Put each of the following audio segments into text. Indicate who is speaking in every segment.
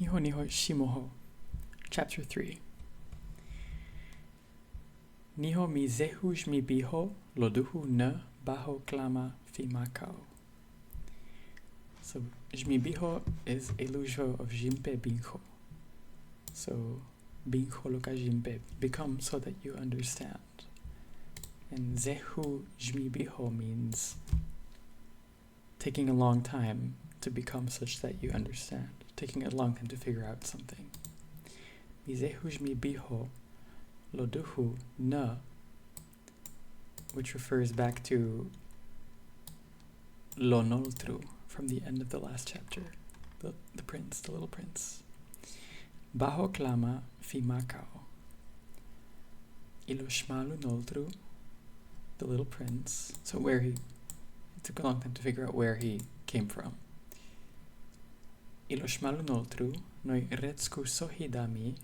Speaker 1: Niho Niho Shimoho, Chapter 3. Niho mi zehu mi biho, loduhu ne baho klama fi makao. So, Jmibiho is a lujo of Jimpe Binho. So, Binho loka Jimpe, become so that you understand. And Zehu Jmibiho means taking a long time to become such that you understand, taking a long time to figure out something. Mizehu Jmibiho Loduhu Na, which refers back to Lonoltru from the end of the last chapter, the prince, the little prince. Baho klama fi Macao. Ilo shmalu noltru, the little prince. So it took a long time to figure out where he came from. Ilo shmalu noltru, noi retsku sohidami,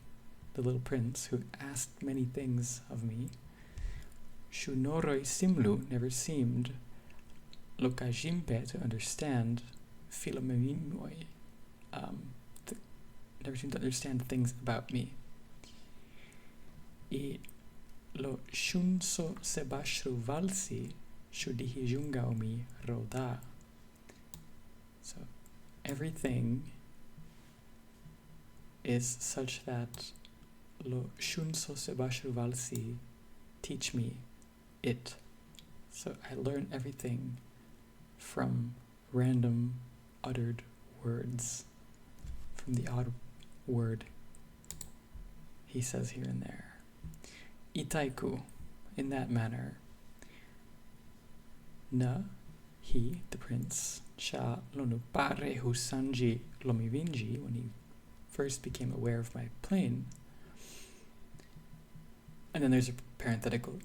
Speaker 1: the little prince who asked many things of me. Shu noroi simlu, never seemed, lokajimpe, to understand, philomemimoi, never seemed to understand things about me. I lo shunso sebashru valsi, shudihi jungaomi roda. So everything is such that lo shunso sebashru valsi, teach me it. So I learn everything from random uttered words, from the odd word he says here and there. Itaiku, in that manner. Na, he, the prince, sha lonu pare husanji lomivinji, when he first became aware of my plane. And then there's a parenthetical.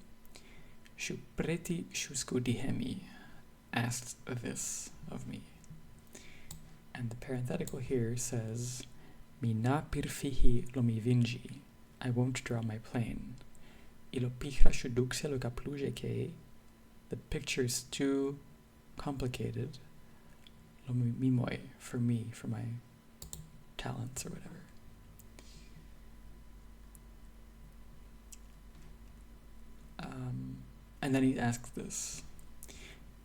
Speaker 1: Shu preti shusku dihemi, asked this of me. And the parenthetical here says, Mi na pirfihi lomivinji, I won't draw my plane. Ilo pichra shudukse lo kaplujeke, the picture's too complicated. Lomimoi, for me, for my talents or whatever. And then he asks this,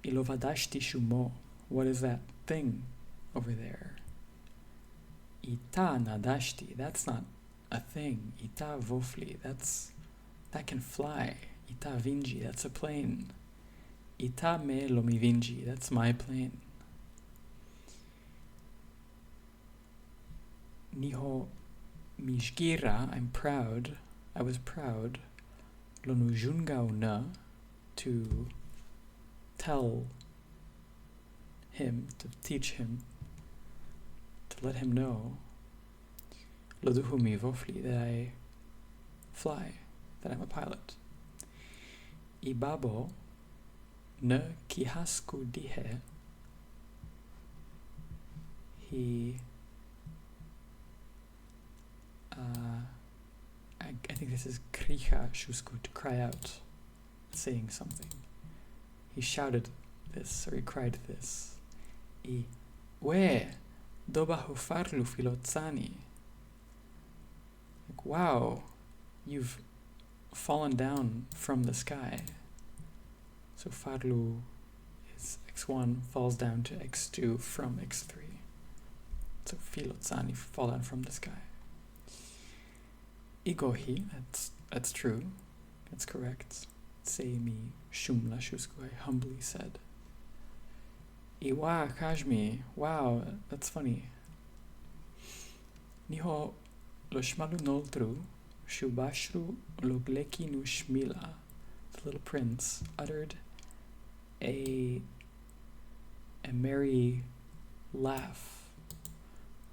Speaker 1: Ilovadashti shumo, what is that thing over there? Ita nadashti, that's not a thing. Ita vofli, that can fly. Ita vinji, that's a plane. Ita me lomivinji, that's my plane. Niho mishgira, I'm proud. I was proud. Lonujungao na, to tell him, to teach him, to let him know, Loduhumi vofli, that I fly, that I'm a pilot. Ibabo ne kihasku dihe, he, I think this is kriha shusku, to cry out, saying something. He shouted this, or he cried this. I we dobahu farlu filotzani. Like, wow, you've fallen down from the sky. So farlu is x1 falls down to x2 from x3. So filotzani, fall down from the sky. Igohi, that's true, that's correct. Seimi shumla shusku, I humbly said. Iwa kajmi, wow, that's funny. Niho lo shmalu noltru, shubashru logleki nu shmila, the little prince uttered a merry laugh,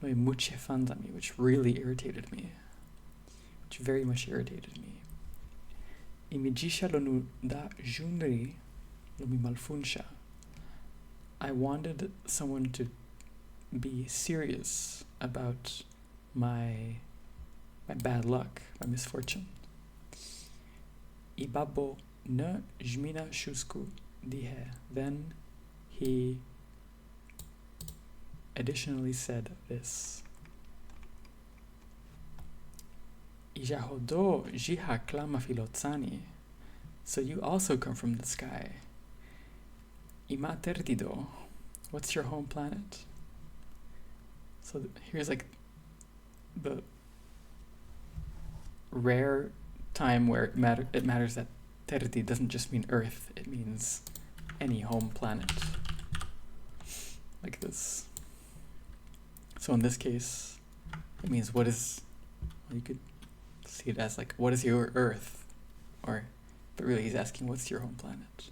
Speaker 1: no muche fandami, which really irritated me. Which very much irritated me. Imijisha lonu da junri lomi malfunsha. I wanted someone to be serious about my bad luck, my misfortune. Ibabo ne jmina shusku dihe. Then he additionally said this. Ijahodo jiha klama filotsani. So you also come from the sky. Ima terdido. What's your home planet? So here's like the rare time where it matters that terdi doesn't just mean Earth, it means any home planet. Like this. So in this case, it means what is, well, you could see it as like, what is your Earth? Or, but really he's asking, what's your home planet?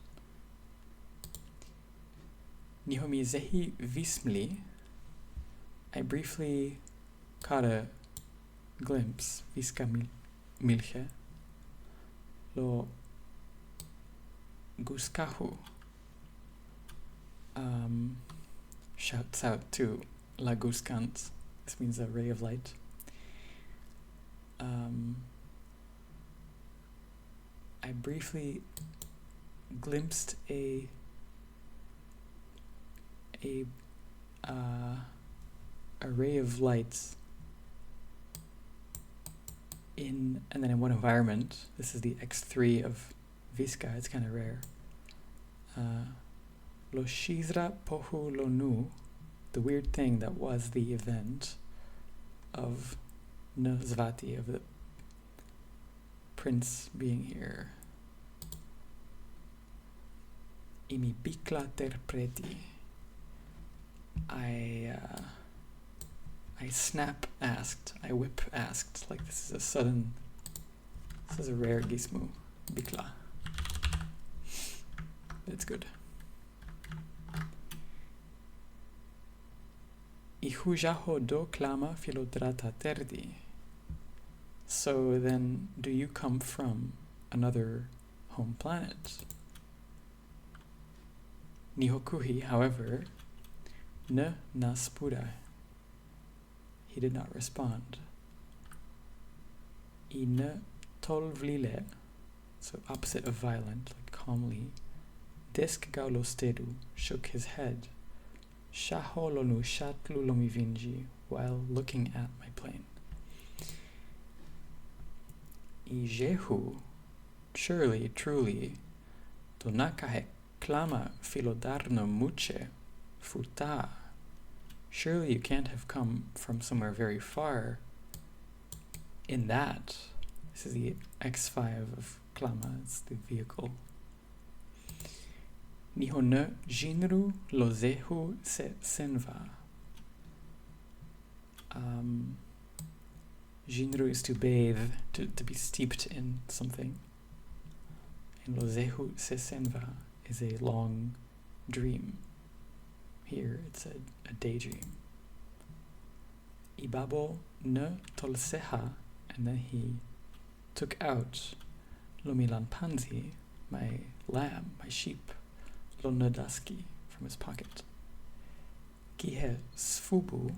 Speaker 1: Nihomi zehi vismli. I briefly caught a glimpse, viska milche, lo guskahu. Shouts out to La Guskant. This means a ray of light. I briefly glimpsed a ray of light in, and then in what environment? This is the X3 of Viska, it's kind of rare. Lo shizra pohu lo nu, the weird thing that was the event of Zvati, of the prince being here. Imi bikla terpreti. I snap asked, I whip asked, like this is a rare gismu, bikla. It's good. Ihujaho do klama filodrata terdi. So then, do you come from another home planet? Nihokuhi, however, ne naspura. He did not respond. I tolvlile, so opposite of violent, like calmly. Desk gaulostedu shook his head. Shaholonu shatlu lomivinji, while looking at my plane. Ijehu, surely, truly, donakahe klama filodarno muche futa. Surely you can't have come from somewhere very far. In that, this is the X5 of klama, it's the vehicle. Nihone jinru lozehu se senva. Jinru is to bathe, to be steeped in something. And lozehu se senva is a long dream. Here it's a daydream. Ibabo ne tolseha, and then he took out lomilan panzi, my lamb, my sheep, lonadaski, from his pocket. Kihe sfubu,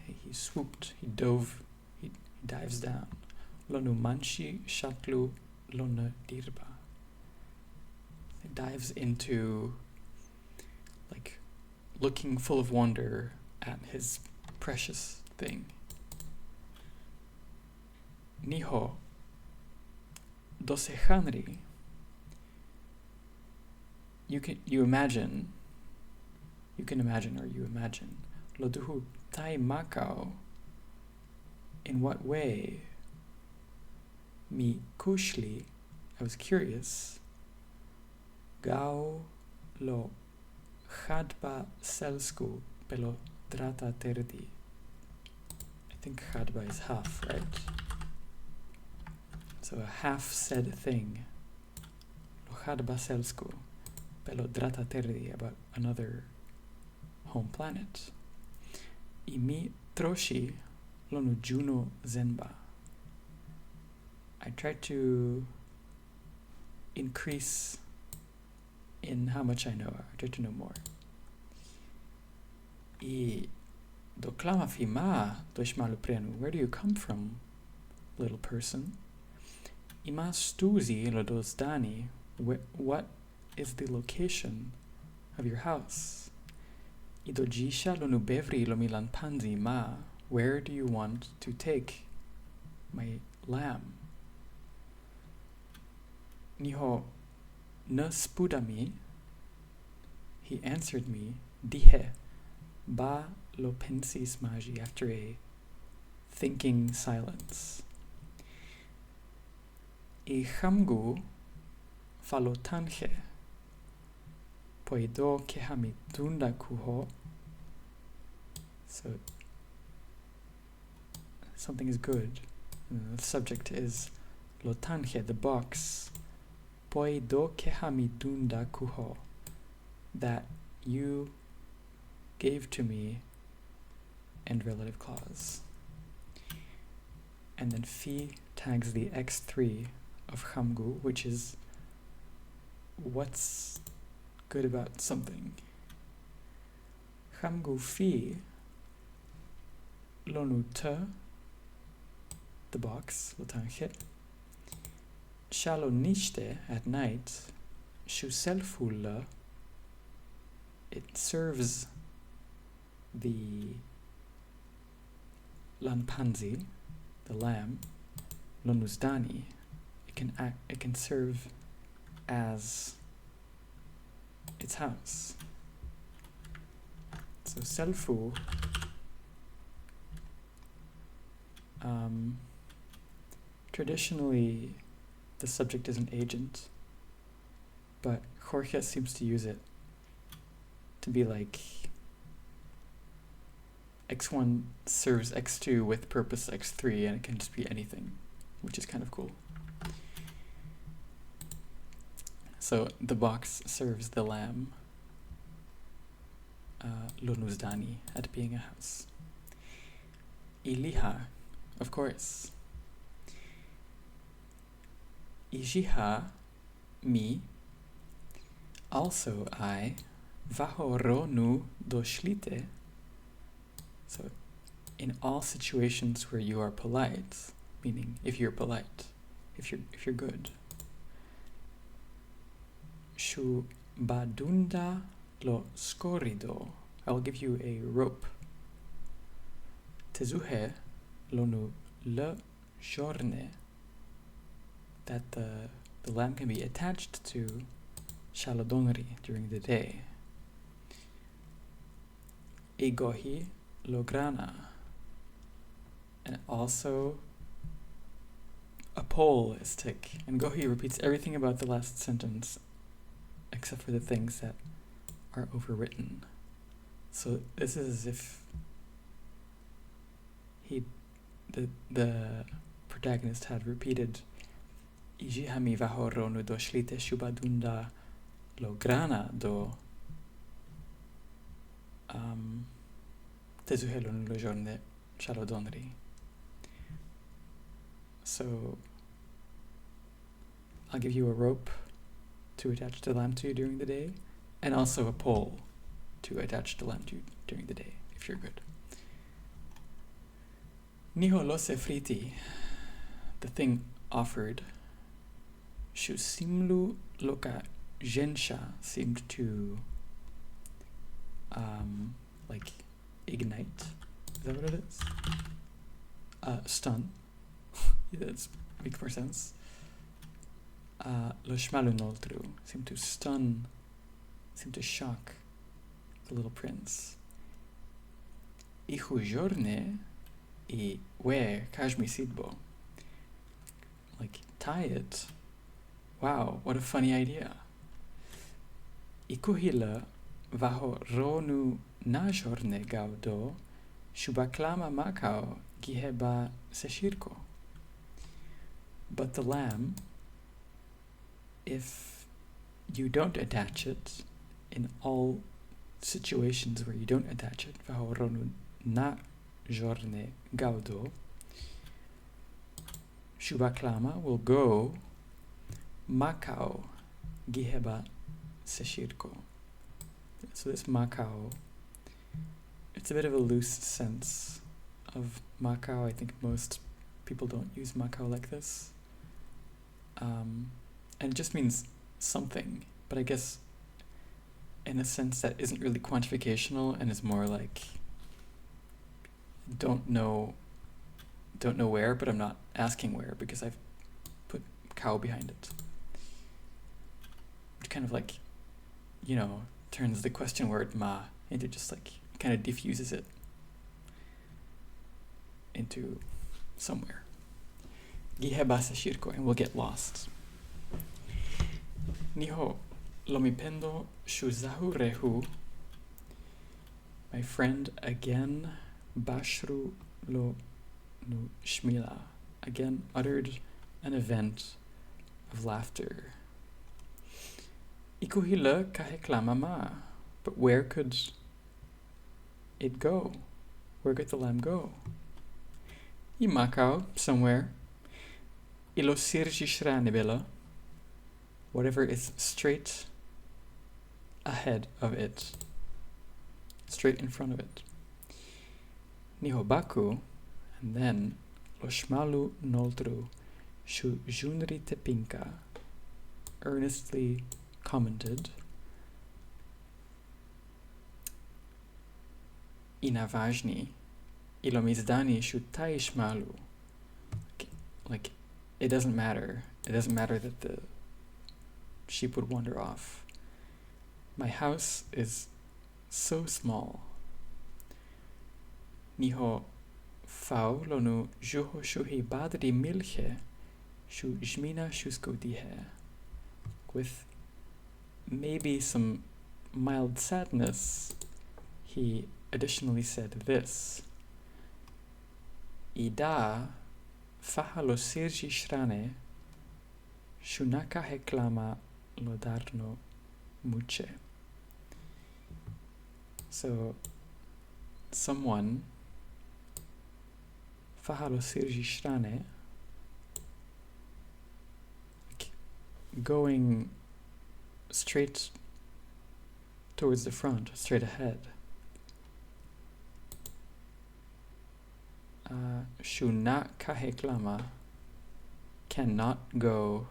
Speaker 1: he swooped, he dove, he dives down. Lonu manshi shatlu lona dirba. He dives into, like, looking full of wonder at his precious thing. Niho dosehanri. You can imagine Loduhu tai makao. In what way? Mi kushli, I was curious. Gao lo chadba selsku pelo drata terdi. I think chadba is half, right? So a half said thing. Lo chadba selsku pelo drata terdi, about another home planet. Imi troshi lonu juno zenba. I tried to increase in how much I know. I tried to know more. I doklama fima doshmalu prenu. Where do you come from, little person? Ima stuzi lodos dani. What is the location of your house? Idojisha lonu bevri lomilan panzi ma. Where do you want to take my lamb. Niho ne spudami, he answered me, dihe, ba lo pensis magi, after a thinking silence. I chamgu falotanche, poido kehami dunda kuho. So something is good. The subject is lotanche, the box. Poido kehami dunda kuho, that you gave to me, and relative clause. And then fi tags the x3 of chamgu, which is what's good about something. Chamgu fi lonu te, the box, lotanche, shalo nishte, at night, shu selfulla, it serves the lanpanzi, the lamb, lonuzdani, it can serve as its house. So selfu, traditionally the subject is an agent, but Jorge seems to use it to be like x1 serves x2 with purpose x3, and it can just be anything, which is kind of cool. So the box serves the lamb, lonuzdani, at being a house. Iliha, of course. Ijiha, me. Also I, vahoronu doshlite. So in all situations where you are polite, meaning if you're polite, if you're good. Shu badunda lo skorido, I will give you a rope. Tezuhe lonu le jorne, that the lamb can be attached to shalodonri during the day. Egohi lograna, and also a pole is tick. And Gohi repeats everything about the last sentence except for the things that are overwritten. So this is as if the protagonist had repeated Ijihami vahoronu do shlite shubadunda lograna do tezuhelon lo jorne shalodonri. So I'll give you a rope to attach the lamb to you during the day, and also a pole to attach the lamb to you during the day, if you're good. Niho lose friti, the thing offered. Shusimlu loka jensha, seemed to like ignite. Is that what it is? Stun. Yeah, that makes more sense. Lo shmalunoltru, seemed to stun, seemed to shock the little prince. Ihu jorne I we kajmi sidbo, like tie it. Wow, what a funny idea. Ikuhila vaho ronu na jorne gaudo shubaklama makao giheba seshirko. But the lamb, if you don't attach it, in all situations where you don't attach it, vaho ronu na jorne gaudo, shubaklama will go makao giheba seshirko. So this makao, it's a bit of a loose sense of makao. I think most people don't use makao like this. And it just means something, but I guess in a sense that isn't really quantificational and is more like don't know don't know where, but I'm not asking where because I've put cow behind it. Which kind of like, you know, turns the question word ma into just like, kind of diffuses it into somewhere. Gihebasa shirko, and we'll get lost. Niho lomipendo shuzahu rehu. My friend again bashru lo nu shmila. Again uttered an event of laughter. Ikuhila kaheklamama. But where could it go? Where could the lamb go? Imakao, somewhere. Ilosirji shranibela. Whatever is straight ahead of it. Straight in front of it. Nihobaku, and then Loshmalu noltru shu junri tepinka earnestly commented. Inavajni ilomizdani shu taishmalu. Like, it doesn't matter. It doesn't matter that the sheep would wander off. My house is so small. Niho faulonu juho shuhi badri milche shu jmina shuskodihe. With maybe some mild sadness, he additionally said this. Ida fahalo sirji shrane shunaka heklama lodarno muche. So, someone fahalo sirji shrane, going straight towards the front, straight ahead. Shuna kaheklama, cannot go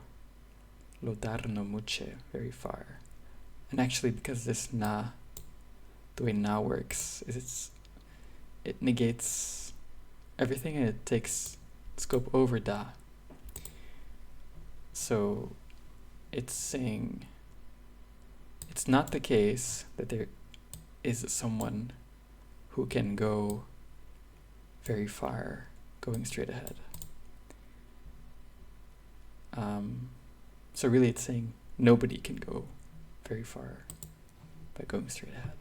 Speaker 1: lodarno muche, very far. And actually, because this na, the way na works is it negates everything and it takes scope over da. So it's saying it's not the case that there is someone who can go very far going straight ahead. So really it's saying nobody can go very far by going straight ahead.